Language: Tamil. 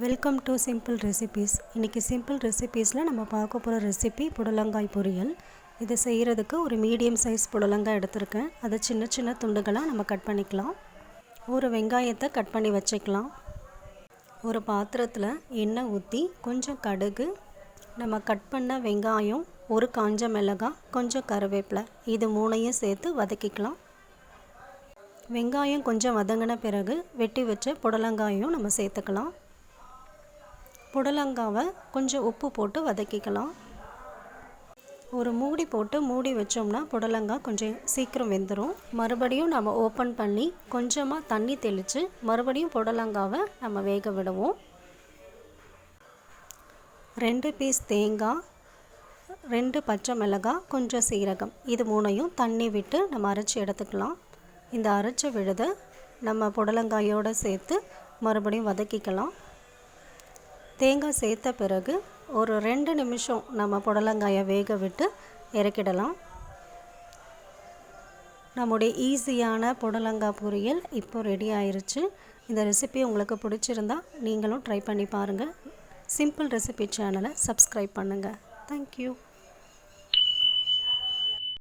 Welcome to simple recipes. இன்றைக்கி சிம்பிள் ரெசிபீஸில் நம்ம பார்க்க போகிற ரெசிபி புடலங்காய் பொரியல். இதை செய்கிறதுக்கு ஒரு மீடியம் சைஸ் புடலங்காய் எடுத்திருக்கேன். அதை சின்ன சின்ன துண்டுகளாக நம்ம கட் பண்ணிக்கலாம். ஒரு வெங்காயத்தை கட் பண்ணி வச்சுக்கலாம். ஒரு பாத்திரத்தில் எண்ணெய் ஊற்றி கொஞ்சம் கடுகு, நம்ம கட் பண்ண வெங்காயம், ஒரு காஞ்ச மிளகாய், கொஞ்சம் கருவேப்பிலை, இது மூணையும் சேர்த்து வதக்கிக்கலாம். வெங்காயம் கொஞ்சம் வதங்கின பிறகு வெட்டி வச்ச புடலங்காயும் நம்ம சேர்த்துக்கலாம். புடலங்காவை கொஞ்சம் உப்பு போட்டு வதக்கிக்கலாம். ஒரு மூடி போட்டு மூடி வச்சோம்னா புடலங்காய் கொஞ்சம் சீக்கிரம் வெந்துடும். மறுபடியும் நம்ம ஓப்பன் பண்ணி கொஞ்சமாக தண்ணி தெளித்து மறுபடியும் புடலங்காவை நம்ம வேக விடுவோம். 2 பீஸ் தேங்காய், 2 பச்சை மிளகாய், கொஞ்சம் சீரகம், இது மூணையும் தண்ணி விட்டு நம்ம அரைச்சி எடுத்துக்கலாம். இந்த அரைச்ச விழுதை நம்ம புடலங்காயோடு சேர்த்து மறுபடியும் வதக்கிக்கலாம். தேங்காய் சேர்த்த பிறகு ஒரு 2 நிமிஷம் நம்ம புடலங்காயை வேக விட்டு இறக்கிடலாம். நம்முடைய ஈஸியான புடலங்காய் பொரியல் இப்போ ரெடி ஆயிடுச்சு. இந்த ரெசிபி உங்களுக்கு பிடிச்சிருந்தா நீங்களும் ட்ரை பண்ணி பாருங்கள். சிம்பிள் ரெசிபி சேனலை சப்ஸ்கிரைப் பண்ணுங்கள். தேங்க்யூ.